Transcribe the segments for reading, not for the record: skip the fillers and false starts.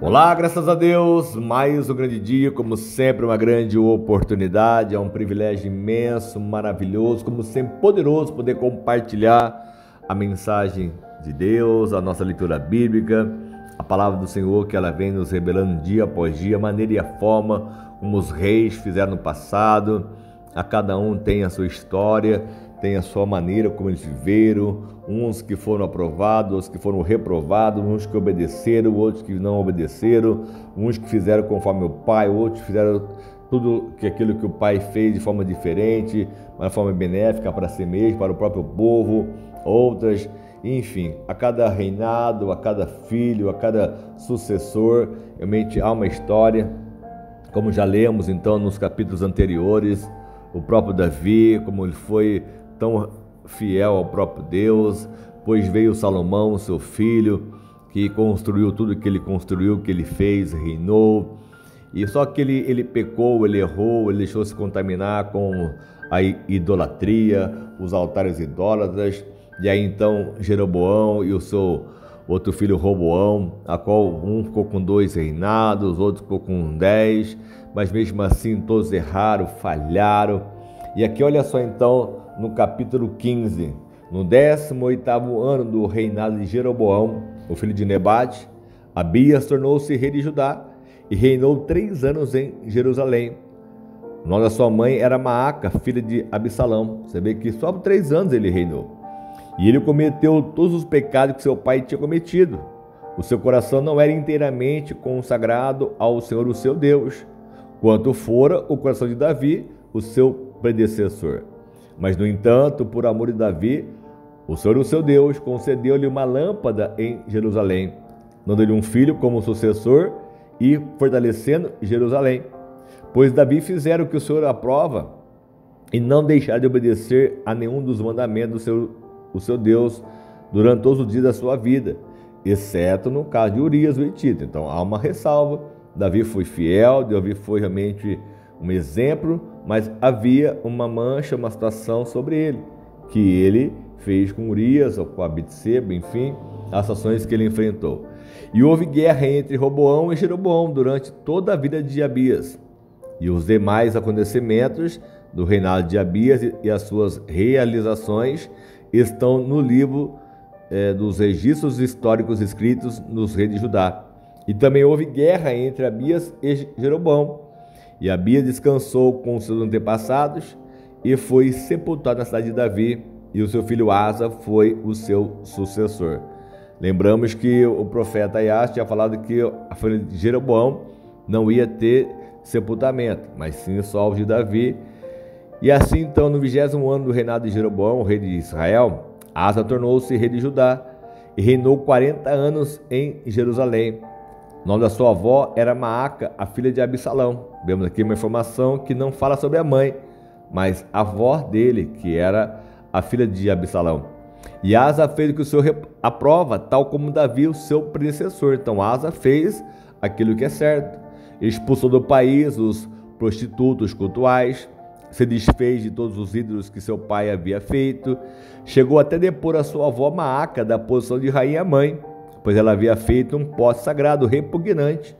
Olá, graças a Deus, mais um grande dia, como sempre, uma grande oportunidade, é um privilégio imenso, maravilhoso, como sempre, poderoso poder compartilhar a mensagem de Deus, a nossa leitura bíblica, a palavra do Senhor, que ela vem nos revelando dia após dia, a maneira e a forma como os reis fizeram no passado. A cada um tem a sua história, tem a sua maneira como eles viveram, uns que foram aprovados, outros que foram reprovados, uns que obedeceram, outros que não obedeceram, uns que fizeram conforme o pai, outros fizeram tudo aquilo que o pai fez de forma diferente, uma forma benéfica para si mesmo, para o próprio povo, outras, enfim, a cada reinado, a cada filho, a cada sucessor, realmente há uma história, como já lemos então nos capítulos anteriores, o próprio Davi, como ele foi tão fiel ao próprio Deus, pois veio Salomão, seu filho, que construiu tudo que ele construiu, que ele fez, reinou, e só que ele pecou, ele errou, ele deixou se contaminar com a idolatria, os altares idólatras, e aí então Jeroboão e o seu outro filho Roboão, a qual um ficou com 2 reinados, outro ficou com 10, mas mesmo assim todos erraram, falharam. E aqui olha só então no capítulo 15, no 18º ano do reinado de Jeroboão, o filho de Nebate, Abias tornou-se rei de Judá e reinou 3 anos em Jerusalém. O nome da sua mãe era Maaca, filha de Absalão. Você vê que só por 3 anos ele reinou. E ele cometeu todos os pecados que seu pai tinha cometido. O seu coração não era inteiramente consagrado ao Senhor, o seu Deus, quanto fora o coração de Davi, o seu predecessor. Mas, no entanto, por amor de Davi, o Senhor, o seu Deus, concedeu-lhe uma lâmpada em Jerusalém, dando-lhe um filho como sucessor e fortalecendo Jerusalém. Pois Davi fizera o que o Senhor aprova e não deixar de obedecer a nenhum dos mandamentos do seu Deus durante todos os dias da sua vida, exceto no caso de Urias o Hitita. Então há uma ressalva. Davi foi fiel, Davi foi realmente um exemplo, mas havia uma mancha, uma situação sobre ele, que ele fez com Urias, ou com Abitseba, enfim, as ações que ele enfrentou. E houve guerra entre Roboão e Jeroboão durante toda a vida de Abias. E os demais acontecimentos do reinado de Abias e as suas realizações estão no livro dos registros históricos escritos nos reis de Judá. E também houve guerra entre Abias e Jeroboão. E Abias descansou com os seus antepassados e foi sepultado na cidade de Davi, e o seu filho Asa foi o seu sucessor. Lembramos que o profeta Aias tinha falado que a família de Jeroboão não ia ter sepultamento, mas sim só os de Davi. E assim então, no 20º ano do reinado de Jeroboão, o rei de Israel, Asa tornou-se rei de Judá e reinou 40 anos em Jerusalém. O nome da sua avó era Maaca, a filha de Absalão. Vemos aqui uma informação que não fala sobre a mãe, mas a avó dele, que era a filha de Absalão. E Asa fez o que o Senhor aprova, tal como Davi, o seu predecessor. Então Asa fez aquilo que é certo. Expulsou do país os prostitutos cultuais, se desfez de todos os ídolos que seu pai havia feito, chegou até depor a sua avó Maaca da posição de rainha-mãe, pois ela havia feito um poste sagrado repugnante.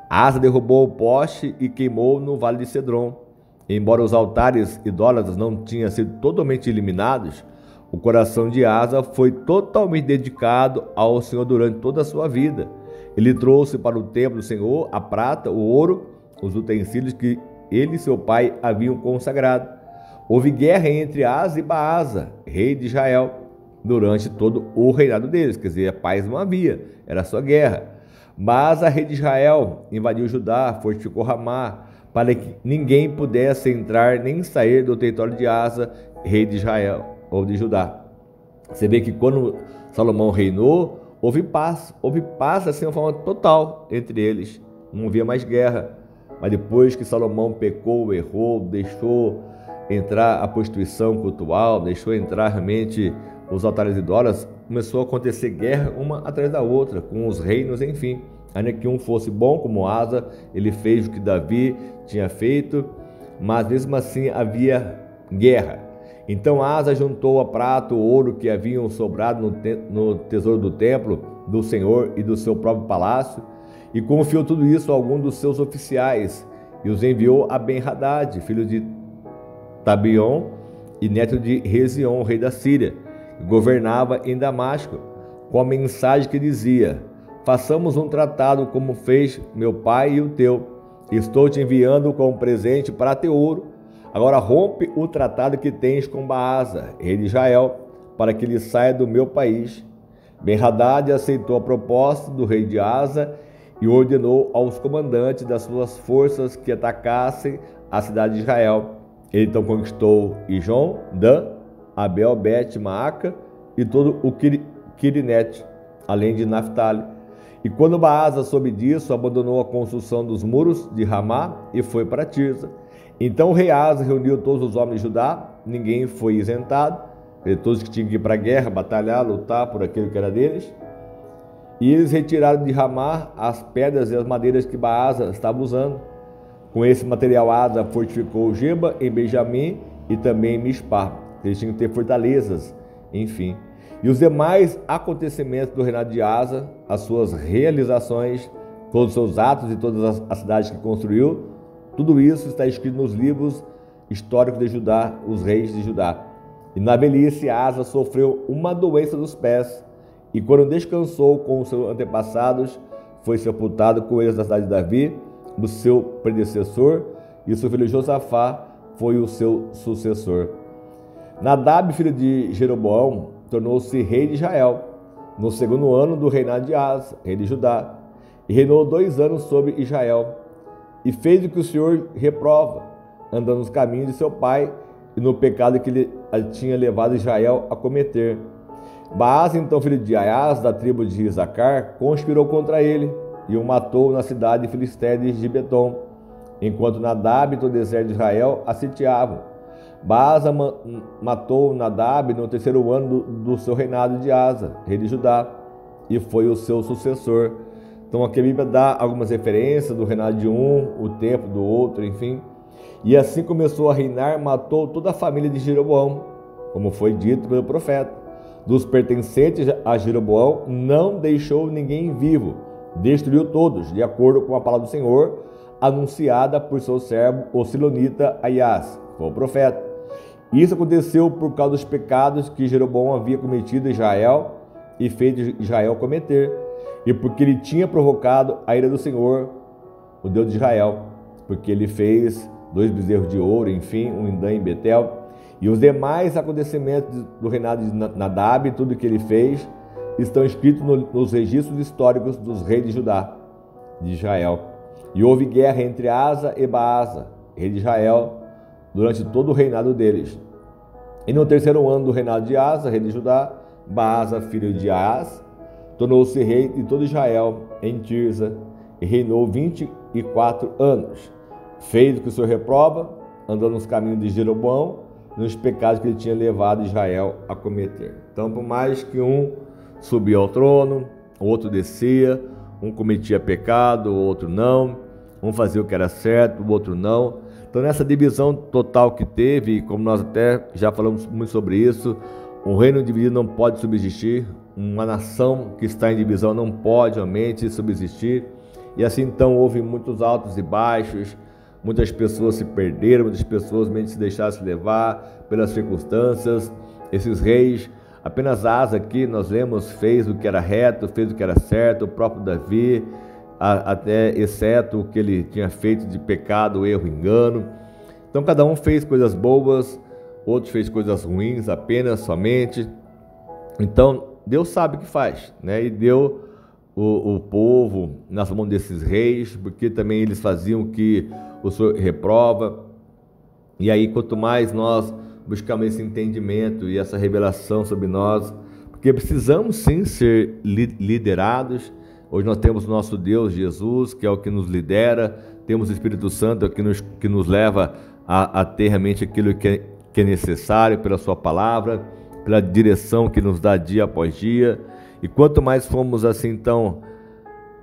Asa derrubou o poste e queimou no vale de Cedron. Embora os altares idólatras não tinham sido totalmente eliminados, o coração de Asa foi totalmente dedicado ao Senhor durante toda a sua vida. Ele trouxe para o templo do Senhor a prata, o ouro, os utensílios que ele e seu pai haviam consagrado. Houve guerra entre Asa e Baasa, rei de Israel, durante todo o reinado deles, quer dizer, a paz não havia, era só guerra. Baasa, rei de Israel, invadiu Judá, fortificou Ramá, para que ninguém pudesse entrar nem sair do território de Asa, rei de Israel ou de Judá. Você vê que quando Salomão reinou, houve paz assim de uma forma total entre eles, não havia mais guerra. Mas depois que Salomão pecou, errou, deixou entrar a prostituição cultural, deixou entrar realmente os altares idólatras, começou a acontecer guerra uma atrás da outra, com os reinos, enfim. Ainda que um fosse bom, como Asa, ele fez o que Davi tinha feito, mas mesmo assim havia guerra. Então Asa juntou a prata, o ouro que haviam sobrado no tesouro do templo do Senhor e do seu próprio palácio, e confiou tudo isso a algum dos seus oficiais e os enviou a Ben-Hadad, filho de Tabion e neto de Rezion, rei da Síria, que governava em Damasco, com a mensagem que dizia: façamos um tratado como fez meu pai e o teu. Estou te enviando como presente prata e ouro. Agora rompe o tratado que tens com Baasa, rei de Israel, para que ele saia do meu país. Ben-Hadad aceitou a proposta do rei de Asa e ordenou aos comandantes das suas forças que atacassem a cidade de Israel. Ele então conquistou Ijon, Dan, Abel, Bet, Maaca e todo o Quirinete, além de Naphtali. E quando Baasa soube disso, abandonou a construção dos muros de Ramá e foi para Tirza. Então o rei Asa reuniu todos os homens de Judá, ninguém foi isentado, todos que tinham que ir para a guerra, batalhar, lutar por aquilo que era deles. E eles retiraram de Ramá as pedras e as madeiras que Baasa estava usando. Com esse material, Asa fortificou Geba em Benjamim e também em Mispá. Eles tinham que ter fortalezas, enfim. E os demais acontecimentos do reinado de Asa, as suas realizações, todos os seus atos e todas as cidades que construiu, tudo isso está escrito nos livros históricos de Judá, os reis de Judá. E na velhice, Asa sofreu uma doença dos pés, e quando descansou com os seus antepassados, foi sepultado com eles na cidade de Davi, do seu predecessor, e o seu filho Josafá foi o seu sucessor. Nadab, filho de Jeroboão, tornou-se rei de Israel, no segundo ano do reinado de Asa, rei de Judá, e reinou 2 anos sobre Israel, e fez o que o Senhor reprova, andando nos caminhos de seu pai e no pecado que ele tinha levado Israel a cometer. Baasa, então filho de Aias, da tribo de Isacar, conspirou contra ele e o matou na cidade filistéia de Gibeton, enquanto Nadab e todo o exército de Israel a sitiavam. Baasa matou Nadab no 3º ano do seu reinado de Asa, rei de Judá, e foi o seu sucessor. Então aqui a Bíblia dá algumas referências do reinado de um, o tempo do outro, enfim. E assim começou a reinar, matou toda a família de Jeroboão, como foi dito pelo profeta. Dos pertencentes a Jeroboão não deixou ninguém vivo, destruiu todos, de acordo com a palavra do Senhor, anunciada por seu servo, o silonita Aias, foi o profeta. Isso aconteceu por causa dos pecados que Jeroboão havia cometido em Israel e fez Israel cometer, e porque ele tinha provocado a ira do Senhor, o Deus de Israel, porque ele fez 2 bezerros de ouro, enfim, um em Dan em Betel, e os demais acontecimentos do reinado de Nadab, tudo que ele fez, estão escritos nos registros históricos dos reis de Judá, de Israel. E houve guerra entre Asa e Baasa, rei de Israel, durante todo o reinado deles. E no 3º ano do reinado de Asa, rei de Judá, Baasa, filho de Aias, tornou-se rei de todo Israel em Tirza e reinou 24 anos. Fez o que o Senhor reprova, andando nos caminhos de Jeroboão, nos pecados que ele tinha levado Israel a cometer. Então, por mais que um subia ao trono, o outro descia, um cometia pecado, o outro não, um fazia o que era certo, o outro não. Então, nessa divisão total que teve, como nós até já falamos muito sobre isso, um reino dividido não pode subsistir, uma nação que está em divisão não pode realmente subsistir. E assim, então, houve muitos altos e baixos, muitas pessoas se perderam, muitas pessoas realmente se deixaram se levar pelas circunstâncias. Esses reis, apenas Asa aqui, nós lemos, fez o que era reto, fez o que era certo, o próprio Davi, até exceto o que ele tinha feito de pecado, erro, engano. Então cada um fez coisas boas, outros fez coisas ruins apenas, somente. Então Deus sabe o que faz, né? E deu o povo nas mãos desses reis, porque também eles faziam o que o Senhor reprova. E aí quanto mais nós buscamos esse entendimento e essa revelação sobre nós, porque precisamos sim ser liderados. Hoje nós temos o nosso Deus, Jesus, que é o que nos lidera, temos o Espírito Santo, que nos leva a ter realmente aquilo que é necessário pela sua palavra, pela direção que nos dá dia após dia. E quanto mais fomos assim então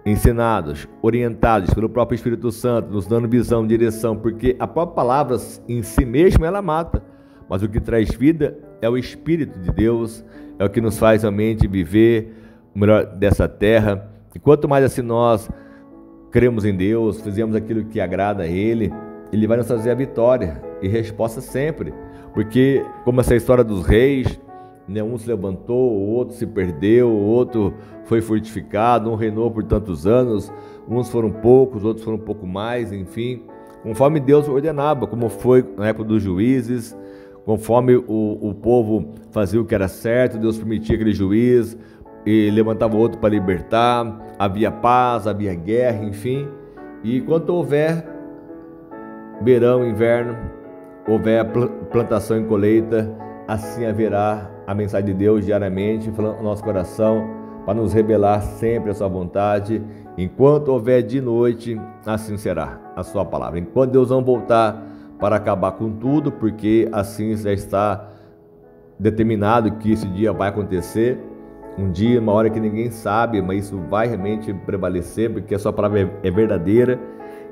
ensinados, orientados pelo próprio Espírito Santo, nos dando visão, direção, porque a própria palavra em si mesma ela mata, mas o que traz vida é o Espírito de Deus, é o que nos faz realmente viver o melhor dessa terra. E quanto mais assim nós cremos em Deus, fizemos aquilo que agrada a Ele, Ele vai nos trazer a vitória e resposta sempre. Porque, como essa história dos reis, né, um se levantou, o outro se perdeu, o outro foi fortificado, um reinou por tantos anos, uns foram poucos, outros foram um pouco mais, enfim, conforme Deus ordenava, como foi na época dos juízes, conforme o povo fazia o que era certo, Deus permitia aquele juiz e levantava outro para libertar, havia paz, havia guerra, enfim. E enquanto houver verão, inverno, houver plantação e colheita, assim haverá a mensagem de Deus diariamente falando no nosso coração, para nos revelar sempre a sua vontade. Enquanto houver de noite, assim será a sua palavra. Enquanto Deus não voltar para acabar com tudo, porque assim já está determinado que esse dia vai acontecer, um dia, uma hora que ninguém sabe, mas isso vai realmente prevalecer, porque a sua palavra é verdadeira.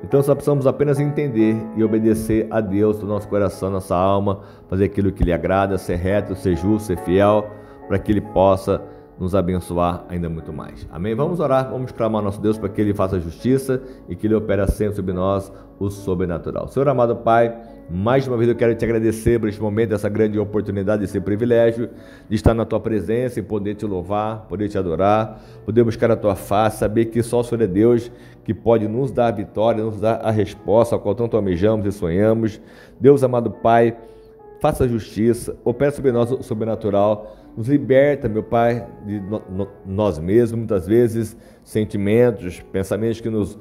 Então só precisamos apenas entender e obedecer a Deus do nosso coração, nossa alma, fazer aquilo que lhe agrada, ser reto, ser justo, ser fiel, para que Ele possa nos abençoar ainda muito mais. Amém? Vamos orar, vamos clamar ao nosso Deus para que Ele faça justiça e que Ele opere sempre sobre nós o sobrenatural. Senhor amado Pai, mais uma vez eu quero te agradecer por este momento, essa grande oportunidade, esse privilégio de estar na Tua presença e poder te louvar, poder te adorar, poder buscar a Tua face, saber que só o Senhor é Deus que pode nos dar a vitória, nos dar a resposta a qual tanto almejamos e sonhamos. Deus amado Pai, faça justiça, opera sobre nós o sobrenatural, nos liberta, meu Pai, de nós mesmos, muitas vezes sentimentos, pensamentos que nos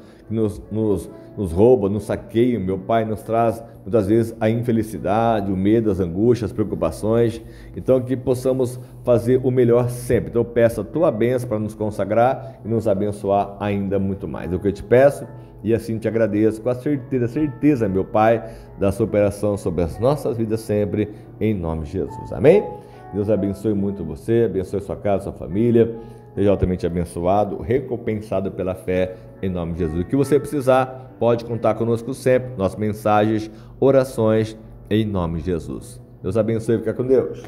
roubam, nos saqueiam, meu Pai, nos traz muitas vezes a infelicidade, o medo, as angústias, as preocupações. Então que possamos fazer o melhor sempre. Então peço a Tua bênção para nos consagrar e nos abençoar ainda muito mais. É o que eu te peço e assim te agradeço com a certeza, meu Pai, da superação sobre as nossas vidas sempre, em nome de Jesus. Amém? Deus abençoe muito você, abençoe sua casa, sua família, seja altamente abençoado, recompensado pela fé, em nome de Jesus. O que você precisar, pode contar conosco sempre, nossas mensagens, orações, em nome de Jesus. Deus abençoe e fica com Deus.